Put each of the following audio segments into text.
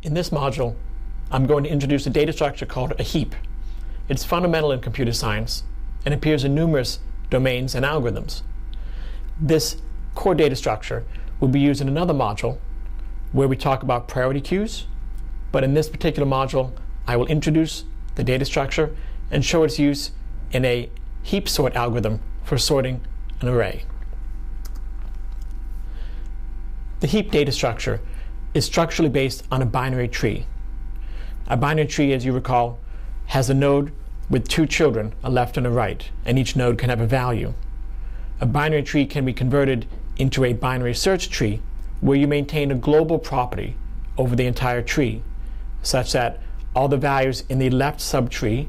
In this module, I'm going to introduce a data structure called a heap. It's fundamental in computer science and appears in numerous domains and algorithms. This core data structure will be used in another module where we talk about priority queues, but in this particular module, I will introduce the data structure and show its use in a heap sort algorithm for sorting an array. The heap data structure is structurally based on a binary tree. A binary tree, as you recall, has a node with two children, a left and a right, and each node can have a value. A binary tree can be converted into a binary search tree where you maintain a global property over the entire tree, such that all the values in the left subtree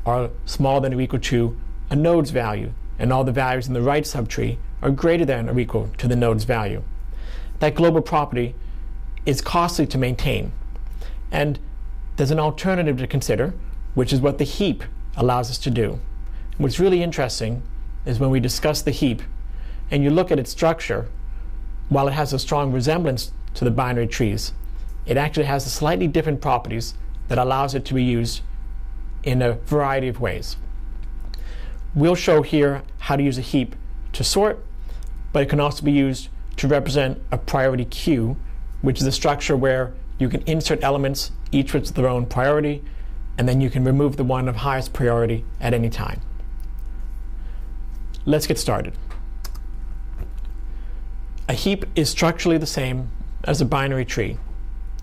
are smaller than or equal to a node's value, and all the values in the right subtree are greater than or equal to the node's value. That global property is costly to maintain, and there's an alternative to consider, which is what the heap allows us to do. What's really interesting is when we discuss the heap and you look at its structure, while it has a strong resemblance to the binary trees, it actually has slightly different properties that allows it to be used in a variety of ways. We'll show here how to use a heap to sort, but it can also be used to represent a priority queue, which is a structure where you can insert elements, each with their own priority, and then you can remove the one of highest priority at any time. Let's get started. A heap is structurally the same as a binary tree.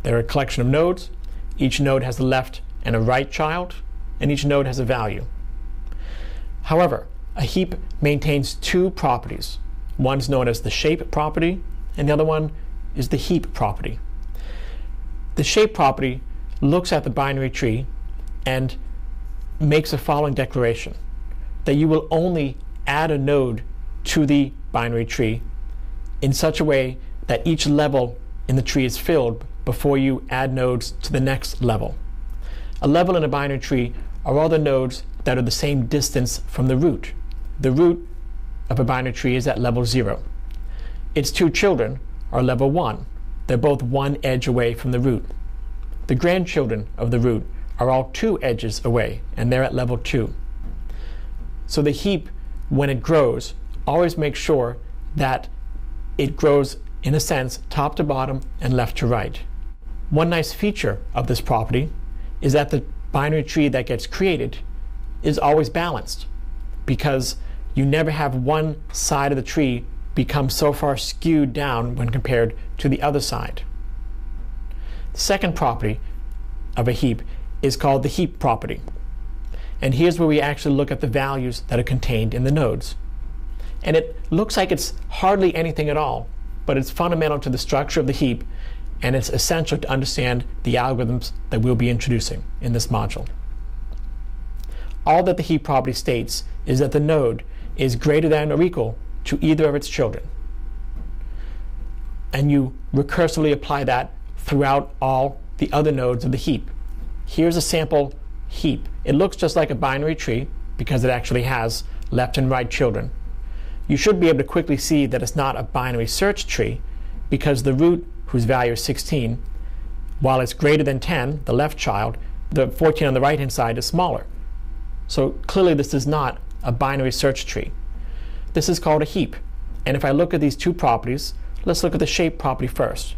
There are a collection of nodes. Each node has a left and a right child, and each node has a value. However, a heap maintains two properties. One's known as the shape property, and the other one is the heap property. The shape property looks at the binary tree and makes the following declaration: that you will only add a node to the binary tree in such a way that each level in the tree is filled before you add nodes to the next level. A level in a binary tree are all the nodes that are the same distance from the root. The root of a binary tree is at level 0. Its two children are level 1. They're both one edge away from the root. The grandchildren of the root are all two edges away, and they're at level 2. So the heap, when it grows, always makes sure that it grows, in a sense, top to bottom and left to right. One nice feature of this property is that the binary tree that gets created is always balanced, because you never have one side of the tree become so far skewed down when compared to the other side. The second property of a heap is called the heap property. And here's where we actually look at the values that are contained in the nodes. And it looks like it's hardly anything at all, but it's fundamental to the structure of the heap, and it's essential to understand the algorithms that we'll be introducing in this module. All that the heap property states is that the node is greater than or equal to either of its children. And you recursively apply that throughout all the other nodes of the heap. Here's a sample heap. It looks just like a binary tree because it actually has left and right children. You should be able to quickly see that it's not a binary search tree, because the root, whose value is 16, while it's greater than 10, the left child, the 14 on the right hand side is smaller. So clearly this is not a binary search tree. This is called a heap. And if I look at these two properties, let's look at the shape property first.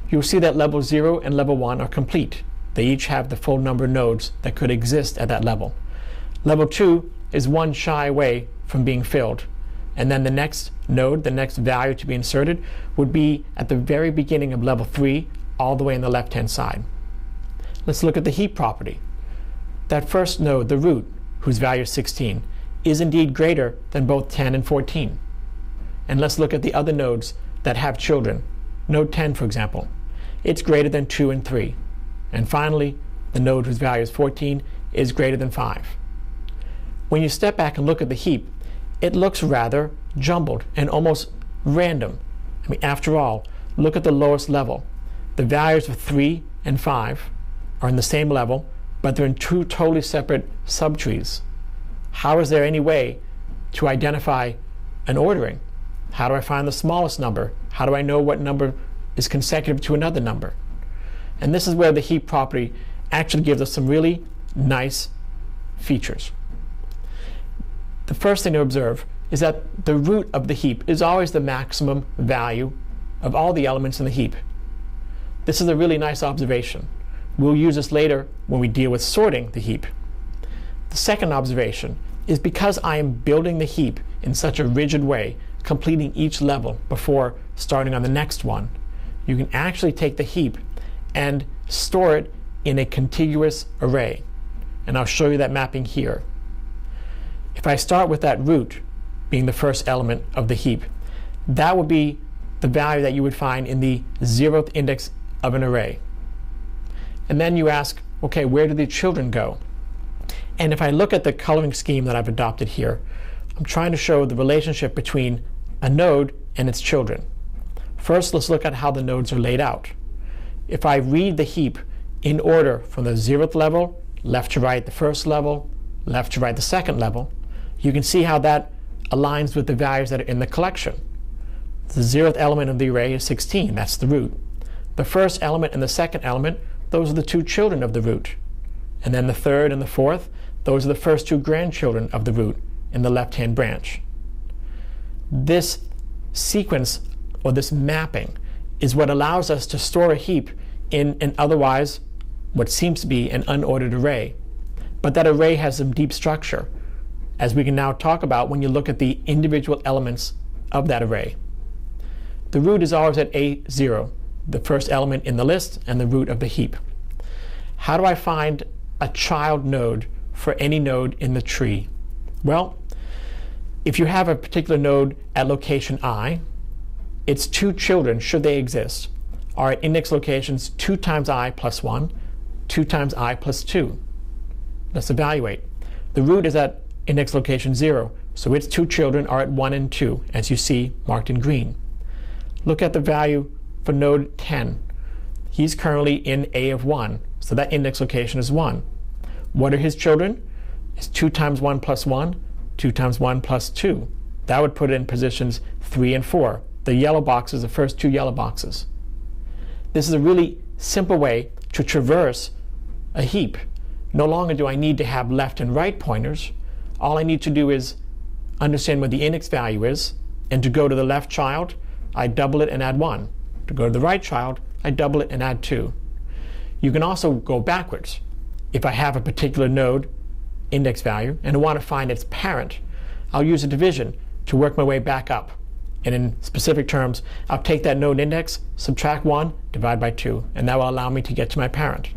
You'll see that level 0 and level 1 are complete. They each have the full number of nodes that could exist at that level. Level 2 is one shy away from being filled. And then the next node, the next value to be inserted, would be at the very beginning of level 3, all the way on the left-hand side. Let's look at the heap property. That first node, the root, whose value is 16, is indeed greater than both 10 and 14. And let's look at the other nodes that have children. Node 10, for example. It's greater than 2 and 3. And finally, the node whose value is 14 is greater than 5. When you step back and look at the heap, it looks rather jumbled and almost random. I mean, after all, look at the lowest level. The values of 3 and 5 are in the same level, but they're in two totally separate subtrees. How is there any way to identify an ordering? How do I find the smallest number? How do I know what number is consecutive to another number? And this is where the heap property actually gives us some really nice features. The first thing to observe is that the root of the heap is always the maximum value of all the elements in the heap. This is a really nice observation. We'll use this later when we deal with sorting the heap. The second observation is because I am building the heap in such a rigid way, completing each level before starting on the next one, you can actually take the heap and store it in a contiguous array. And I'll show you that mapping here. If I start with that root being the first element of the heap, that would be the value that you would find in the 0th index of an array. And then you ask, okay, where do the children go? And if I look at the coloring scheme that I've adopted here, I'm trying to show the relationship between a node and its children. First, let's look at how the nodes are laid out. If I read the heap in order from the 0th level, left to right the first level, left to right the second level, you can see how that aligns with the values that are in the collection. The 0th element of the array is 16, that's the root. The first element and the second element, those are the two children of the root. And then the third and the fourth, those are the first two grandchildren of the root in the left-hand branch. This sequence, or this mapping, is what allows us to store a heap in an otherwise what seems to be an unordered array. But that array has some deep structure, as we can now talk about when you look at the individual elements of that array. The root is always at A0, the first element in the list and the root of the heap. How do I find a child node for any node in the tree? Well, if you have a particular node at location I, its two children, should they exist, are at index locations 2 times I plus 1, 2 times I plus 2. Let's evaluate. The root is at index location 0, so its two children are at 1 and 2, as you see marked in green. Look at the value for node 10. He's currently in A of 1, so that index location is 1. What are his children? It's 2 times 1 plus 1, 2 times 1 plus 2. That would put it in positions 3 and 4. The yellow boxes, the first two yellow boxes. This is a really simple way to traverse a heap. No longer do I need to have left and right pointers. All I need to do is understand what the index value is, and to go to the left child, I double it and add 1. To go to the right child, I double it and add 2. You can also go backwards. If I have a particular node index value and I want to find its parent, I'll use a division to work my way back up. And in specific terms, I'll take that node index, subtract 1, divide by 2, and that will allow me to get to my parent.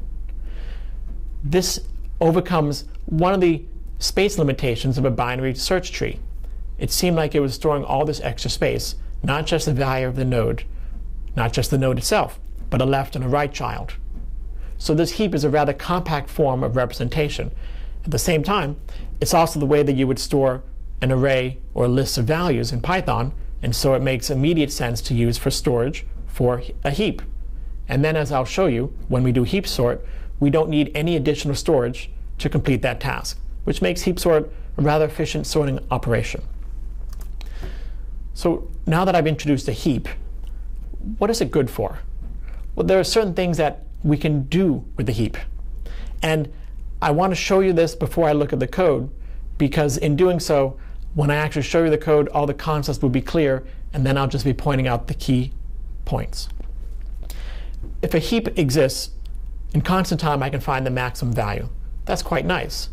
This overcomes one of the space limitations of a binary search tree. It seemed like it was storing all this extra space, not just the value of the node, not just the node itself, but a left and a right child. So this heap is a rather compact form of representation. At the same time, it's also the way that you would store an array or a list of values in Python, and so it makes immediate sense to use for storage for a heap. And then, as I'll show you, when we do HeapSort, we don't need any additional storage to complete that task, which makes HeapSort a rather efficient sorting operation. So now that I've introduced a heap, what is it good for? Well, there are certain things that we can do with the heap. And I want to show you this before I look at the code, because in doing so, when I actually show you the code, all the concepts will be clear, and then I'll just be pointing out the key points. If a heap exists, in constant time I can find the maximum value. That's quite nice.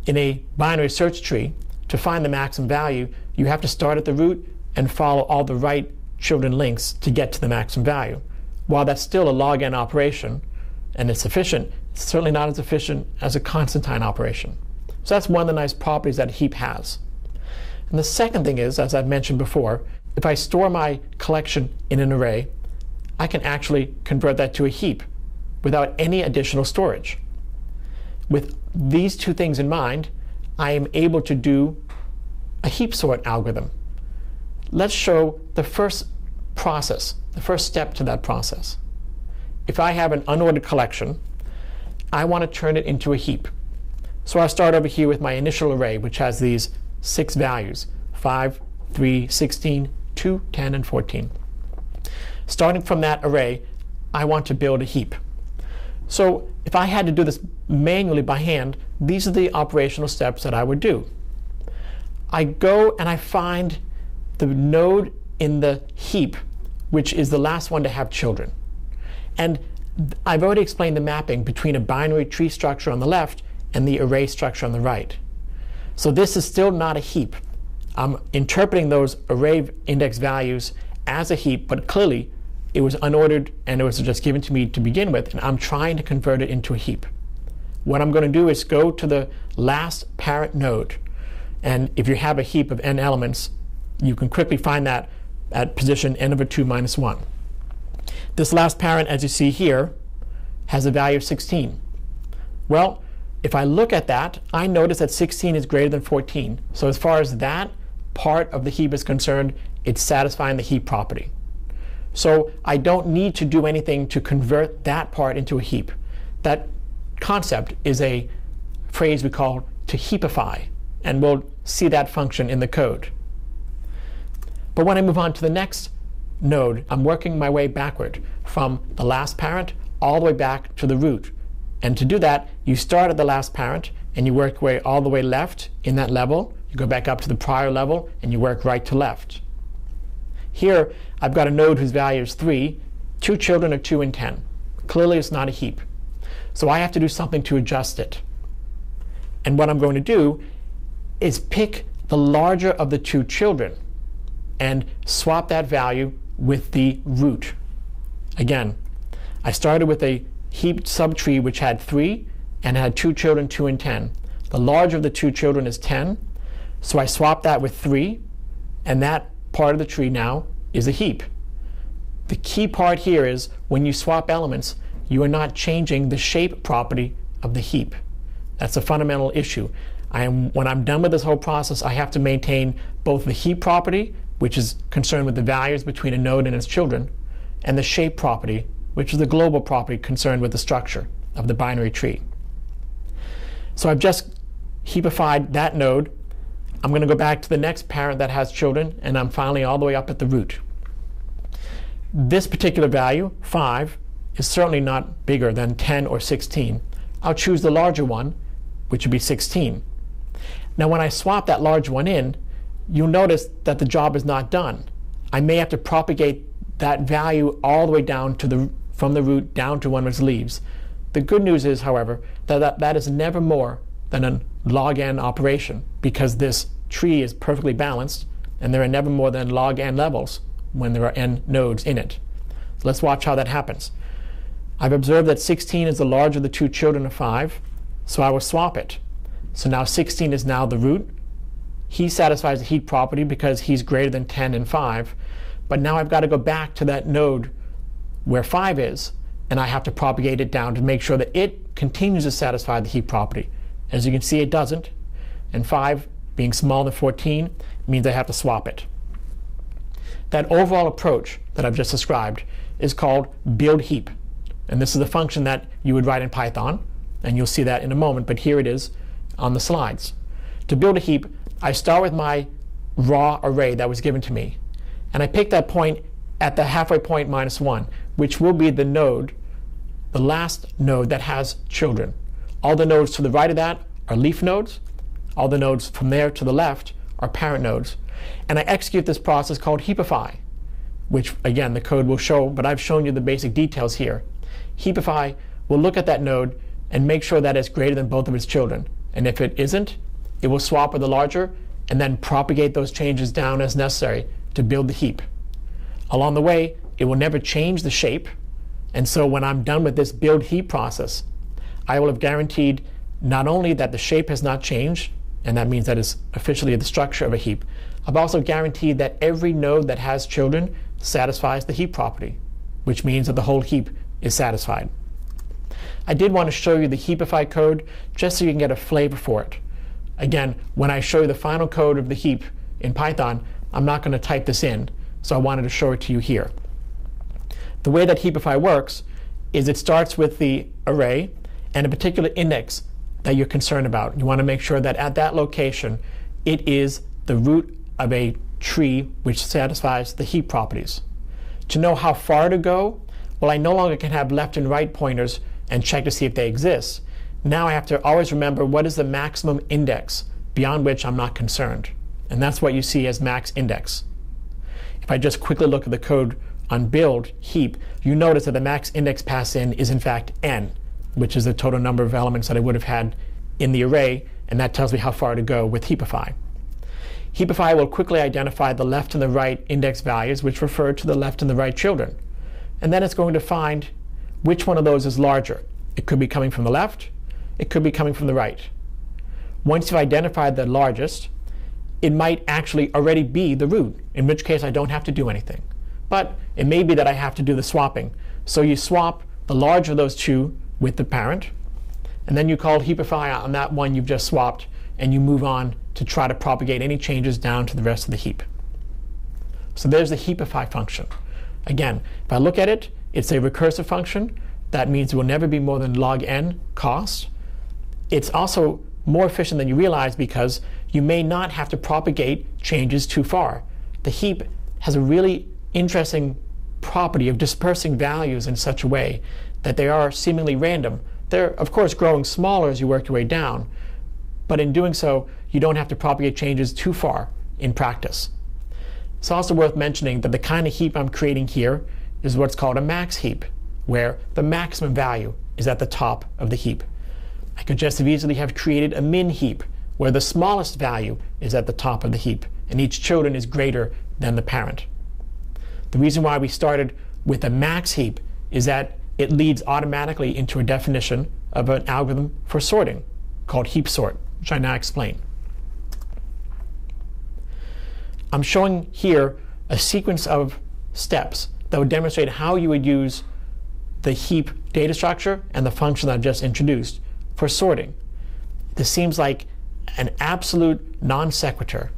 In a binary search tree, to find the maximum value, you have to start at the root and follow all the right children links to get to the maximum value. While that's still a log n operation, and it's efficient, it's certainly not as efficient as a Constantine operation. So that's one of the nice properties that a heap has. And the second thing is, as I've mentioned before, if I store my collection in an array, I can actually convert that to a heap without any additional storage. With these two things in mind, I am able to do a heap sort algorithm. Let's show the first process, the first step to that process. If I have an unordered collection, I want to turn it into a heap. So I'll start over here with my initial array, which has these 6 values, 5, 3, 16, 2, 10, and 14. Starting from that array, I want to build a heap. So if I had to do this manually by hand, these are the operational steps that I would do. I go and I find the node in the heap, which is the last one to have children. And I've already explained the mapping between a binary tree structure on the left and the array structure on the right. So this is still not a heap. I'm interpreting those array index values as a heap, but clearly it was unordered and it was just given to me to begin with, and I'm trying to convert it into a heap. What I'm going to do is go to the last parent node, and if you have a heap of n elements, you can quickly find that at position n over 2 minus 1. This last parent, as you see here, has a value of 16. Well, if I look at that, I notice that 16 is greater than 14. So as far as that part of the heap is concerned, it's satisfying the heap property. So I don't need to do anything to convert that part into a heap. That concept is a phrase we call to heapify, and we'll see that function in the code. But when I move on to the next node, I'm working my way backward from the last parent all the way back to the root. And to do that, you start at the last parent and you work your way all the way left in that level. You go back up to the prior level and you work right to left. Here, I've got a node whose value is 3. 2 children are 2 and 10. Clearly, it's not a heap. So I have to do something to adjust it. And what I'm going to do is pick the larger of the 2 children and swap that value with the root. Again, I started with a heaped subtree which had 3 and had 2 children, 2 and 10. The larger of the 2 children is 10, so I swap that with 3, and that part of the tree now is a heap. The key part here is when you swap elements, you are not changing the shape property of the heap. That's a fundamental issue. When I'm done with this whole process, I have to maintain both the heap property, which is concerned with the values between a node and its children, and the shape property, which is the global property concerned with the structure of the binary tree. So I've just heapified that node. I'm going to go back to the next parent that has children, and I'm finally all the way up at the root. This particular value, 5, is certainly not bigger than 10 or 16. I'll choose the larger one, which would be 16. Now when I swap that large one in, you'll notice that the job is not done. I may have to propagate that value all the way down to from the root down to one of its leaves. The good news is, however, that is never more than a log n operation, because this tree is perfectly balanced and there are never more than log n levels when there are n nodes in it. So let's watch how that happens. I've observed that 16 is the larger of the 2 children of 5, so I will swap it. So now 16 is now the root. He satisfies the heap property because he's greater than 10 and 5, but now I've got to go back to that node where 5 is, and I have to propagate it down to make sure that it continues to satisfy the heap property. As you can see, it doesn't, and 5 being smaller than 14 means I have to swap it. That overall approach that I've just described is called build heap, and this is the function that you would write in Python, and you'll see that in a moment, but here it is on the slides. To build a heap, I start with my raw array that was given to me, and I pick that point at the halfway point minus 1, which will be the node, the last node that has children. All the nodes to the right of that are leaf nodes. All the nodes from there to the left are parent nodes. And I execute this process called heapify, which again the code will show, but I've shown you the basic details here. Heapify will look at that node and make sure that it's greater than both of its children. And if it isn't, it will swap with the larger and then propagate those changes down as necessary to build the heap. Along the way, it will never change the shape, and so when I'm done with this build heap process, I will have guaranteed not only that the shape has not changed, and that means that it's officially the structure of a heap, I've also guaranteed that every node that has children satisfies the heap property, which means that the whole heap is satisfied. I did want to show you the heapify code just so you can get a flavor for it. Again, when I show you the final code of the heap in Python, I'm not going to type this in, so I wanted to show it to you here. The way that heapify works is it starts with the array and a particular index that you're concerned about. You want to make sure that at that location it is the root of a tree which satisfies the heap properties. To know how far to go, well, I no longer can have left and right pointers and check to see if they exist. Now I have to always remember what is the maximum index beyond which I'm not concerned. And that's what you see as max index. If I just quickly look at the code on build heap, you notice that the max index passed in is in fact n, which is the total number of elements that I would have had in the array, and that tells me how far to go with Heapify. Heapify will quickly identify the left and the right index values, which refer to the left and the right children. And then it's going to find which one of those is larger. It could be coming from the left, it could be coming from the right. Once you've identified the largest, it might actually already be the root, in which case I don't have to do anything. But it may be that I have to do the swapping. So you swap the larger of those two with the parent, and then you call Heapify on that one you've just swapped, and you move on to try to propagate any changes down to the rest of the heap. So there's the Heapify function. Again, if I look at it, it's a recursive function. That means it will never be more than log n cost. It's also more efficient than you realize because you may not have to propagate changes too far. The heap has a really interesting property of dispersing values in such a way that they are seemingly random. They're, of course, growing smaller as you work your way down, but in doing so, you don't have to propagate changes too far in practice. It's also worth mentioning that the kind of heap I'm creating here is what's called a max heap, where the maximum value is at the top of the heap. I could just as easily have created a min heap, where the smallest value is at the top of the heap, and each children is greater than the parent. The reason why we started with a max heap is that it leads automatically into a definition of an algorithm for sorting called HeapSort, which I now explain. I'm showing here a sequence of steps that would demonstrate how you would use the heap data structure and the function that I've just introduced for sorting. This seems like an absolute non sequitur.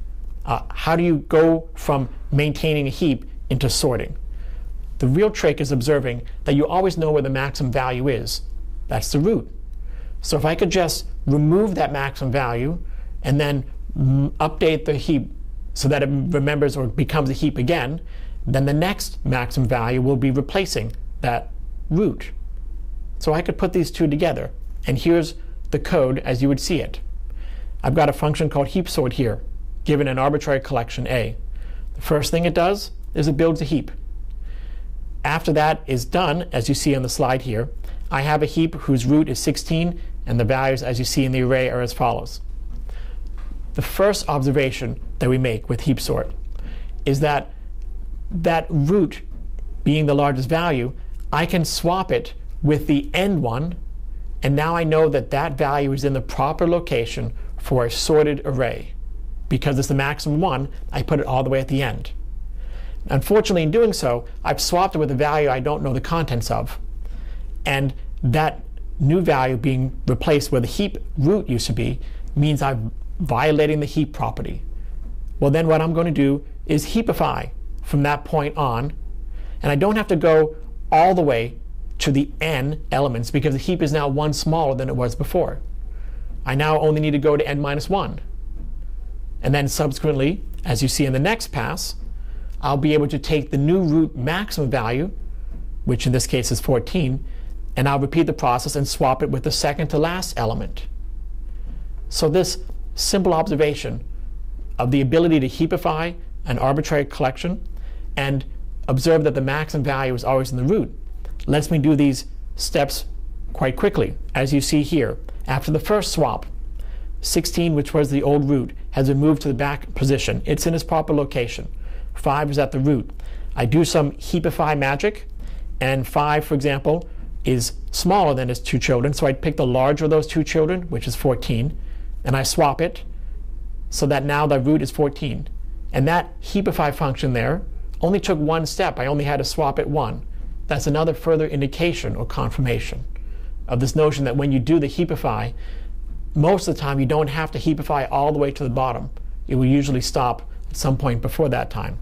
How do you go from maintaining a heap into sorting? The real trick is observing that you always know where the maximum value is. That's the root. So if I could just remove that maximum value and then update the heap so that it remembers or becomes a heap again, then the next maximum value will be replacing that root. So I could put these two together, and here's the code as you would see it. I've got a function called HeapSort here, given an arbitrary collection A. The first thing it does is it builds a heap. After that is done, as you see on the slide here, I have a heap whose root is 16, and the values, as you see in the array, are as follows. The first observation that we make with HeapSort is that that root, being the largest value, I can swap it with the end one, and now I know that that value is in the proper location for a sorted array. Because it's the maximum one, I put it all the way at the end. Unfortunately, in doing so, I've swapped it with a value I don't know the contents of. And that new value being replaced where the heap root used to be means I'm violating the heap property. Well, then what I'm going to do is heapify from that point on, and I don't have to go all the way to the n elements because the heap is now one smaller than it was before. I now only need to go to n minus 1. And then subsequently, as you see in the next pass, I'll be able to take the new root maximum value, which in this case is 14, and I'll repeat the process and swap it with the second to last element. So this simple observation of the ability to heapify an arbitrary collection and observe that the maximum value is always in the root lets me do these steps quite quickly. As you see here, after the first swap, 16, which was the old root, has been moved to the back position. It's in its proper location. 5 is at the root. I do some heapify magic, and 5, for example, is smaller than its two children, so I'd pick the larger of those two children, which is 14, and I swap it so that now the root is 14. And that heapify function there only took one step. I only had to swap it 1. That's another further indication or confirmation of this notion that when you do the heapify, most of the time you don't have to heapify all the way to the bottom. It will usually stop at some point before that time.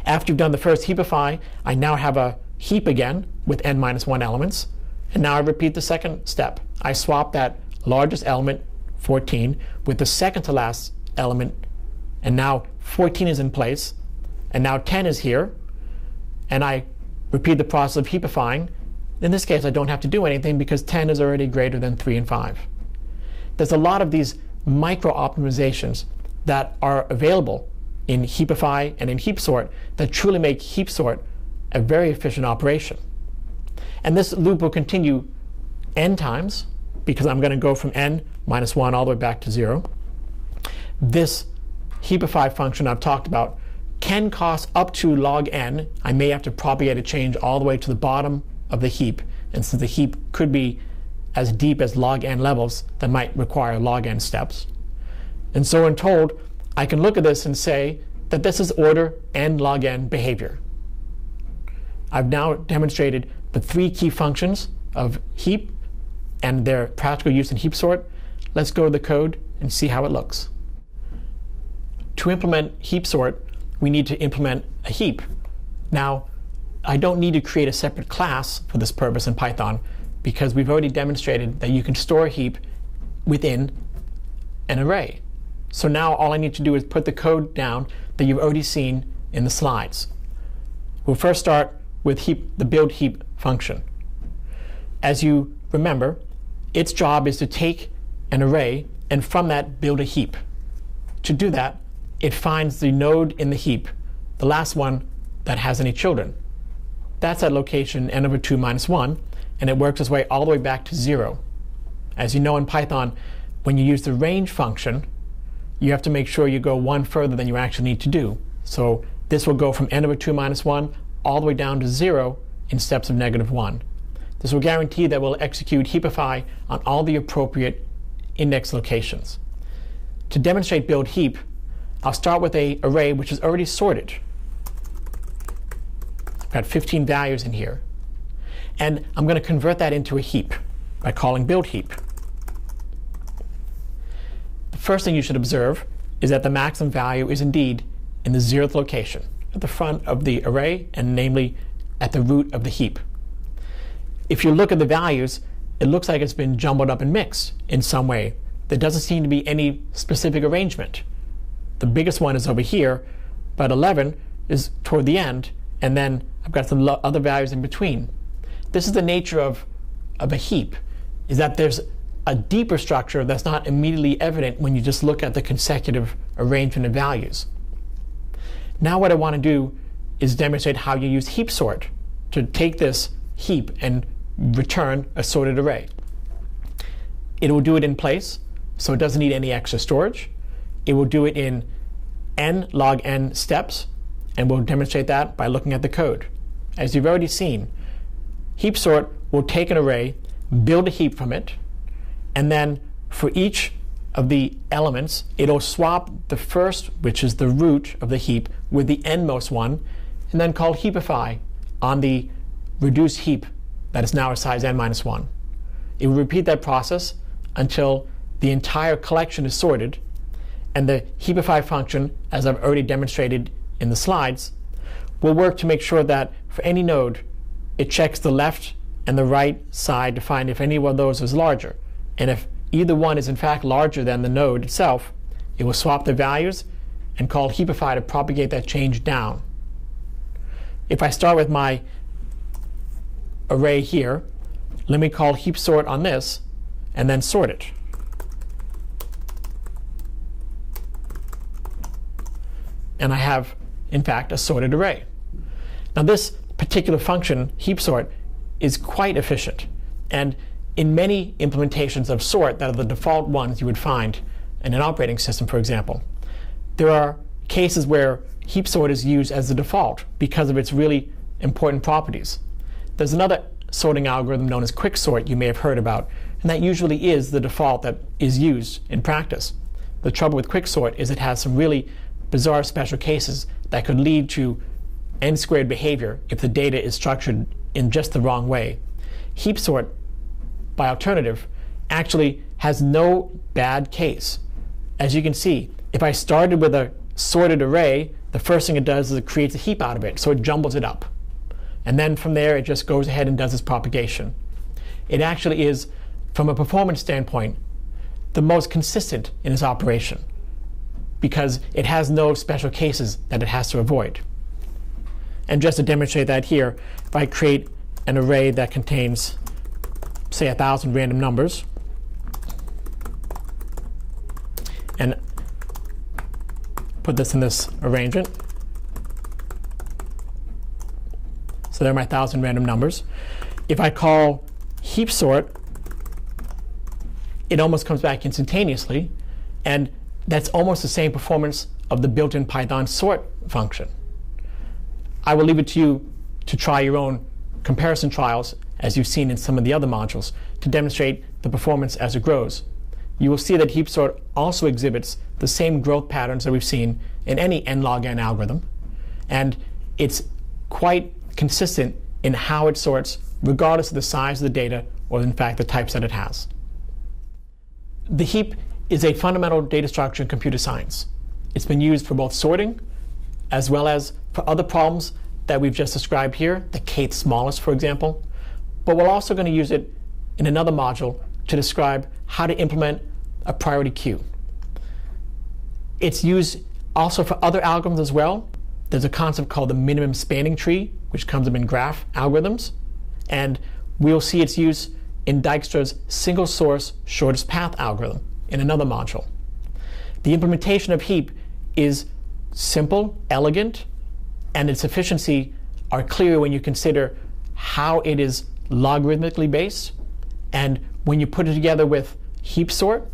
After you've done the first heapify, I now have a heap again with n minus 1 elements, and now I repeat the second step. I swap that largest element, 14, with the second to last element, and now 14 is in place, and now 10 is here, and I repeat the process of heapifying. In this case, I don't have to do anything because 10 is already greater than 3 and 5. There's a lot of these micro optimizations that are available in Heapify and in HeapSort that truly make HeapSort a very efficient operation. And this loop will continue n times because I'm going to go from n minus 1 all the way back to 0. This Heapify function I've talked about can cost up to log n. I may have to propagate a change all the way to the bottom of the heap, and since the heap could be as deep as log n levels, that might require log n steps. And so when told, I can look at this and say that this is order n log n behavior. I've now demonstrated the 3 key functions of heap and their practical use in HeapSort. Let's go to the code and see how it looks. To implement HeapSort, we need to implement a heap. Now, I don't need to create a separate class for this purpose in Python because we've already demonstrated that you can store a heap within an array. So now all I need to do is put the code down that you've already seen in the slides. We'll first start with the build heap function. As you remember, its job is to take an array and from that build a heap. To do that, it finds the node in the heap, the last one that has any children. That's at location n over 2 minus 1, and it works its way all the way back to 0. As you know in Python, when you use the range function, you have to make sure you go one further than you actually need to do. So this will go from n over 2 minus 1 all the way down to 0 in steps of -1. This will guarantee that we'll execute Heapify on all the appropriate index locations. To demonstrate build heap, I'll start with an array which is already sorted. I've got 15 values in here. And I'm going to convert that into a heap by calling build heap. The first thing you should observe is that the maximum value is indeed in the 0th location, at the front of the array, and namely at the root of the heap. If you look at the values, it looks like it's been jumbled up and mixed in some way. There doesn't seem to be any specific arrangement. The biggest one is over here, but 11 is toward the end, and then I've got some other values in between. This is the nature of a heap, is that there's a deeper structure that's not immediately evident when you just look at the consecutive arrangement of values. Now what I want to do is demonstrate how you use HeapSort to take this heap and return a sorted array. It will do it in place, so it doesn't need any extra storage. It will do it in n log n steps, and we'll demonstrate that by looking at the code. As you've already seen, HeapSort will take an array, build a heap from it, and then for each of the elements, it'll swap the first, which is the root of the heap, with the endmost one, and then call Heapify on the reduced heap that is now a size n minus 1. It will repeat that process until the entire collection is sorted, and the Heapify function, as I've already demonstrated in the slides, will work to make sure that for any node, it checks the left and the right side to find if any one of those is larger. And if either one is in fact larger than the node itself, it will swap the values and call Heapify to propagate that change down. If I start with my array here, let me call HeapSort on this and then sort it. And I have, in fact, a sorted array. Now this particular function, HeapSort, is quite efficient. And in many implementations of sort that are the default ones you would find in an operating system, for example, there are cases where HeapSort is used as the default because of its really important properties. There's another sorting algorithm known as quicksort you may have heard about, and that usually is the default that is used in practice. The trouble with quicksort is it has some really bizarre special cases that could lead to n-squared behavior if the data is structured in just the wrong way. HeapSort, by alternative, actually has no bad case. As you can see, if I started with a sorted array, the first thing it does is it creates a heap out of it, so it jumbles it up. And then from there, it just goes ahead and does its propagation. It actually is, from a performance standpoint, the most consistent in its operation because it has no special cases that it has to avoid. And just to demonstrate that here, if I create an array that contains, say, 1,000 random numbers, and put this in this arrangement. So there are my 1,000 random numbers. If I call HeapSort, it almost comes back instantaneously, and that's almost the same performance of the built-in Python sort function. I will leave it to you to try your own comparison trials, as you've seen in some of the other modules, to demonstrate the performance as it grows. You will see that HeapSort also exhibits the same growth patterns that we've seen in any n log n algorithm, and it's quite consistent in how it sorts regardless of the size of the data or, in fact, the types that it has. The heap is a fundamental data structure in computer science. It's been used for both sorting as well as for other problems that we've just described here, the kth smallest, for example. But we're also going to use it in another module to describe how to implement a priority queue. It's used also for other algorithms as well. There's a concept called the minimum spanning tree, which comes up in graph algorithms. And we'll see its use in Dijkstra's single source shortest path algorithm in another module. The implementation of heap is simple, elegant, and its efficiency are clear when you consider how it is logarithmically based. And when you put it together with HeapSort,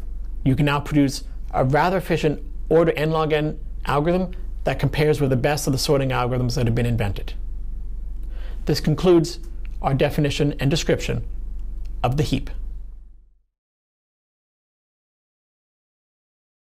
you can now produce a rather efficient order n log n algorithm that compares with the best of the sorting algorithms that have been invented. This concludes our definition and description of the heap.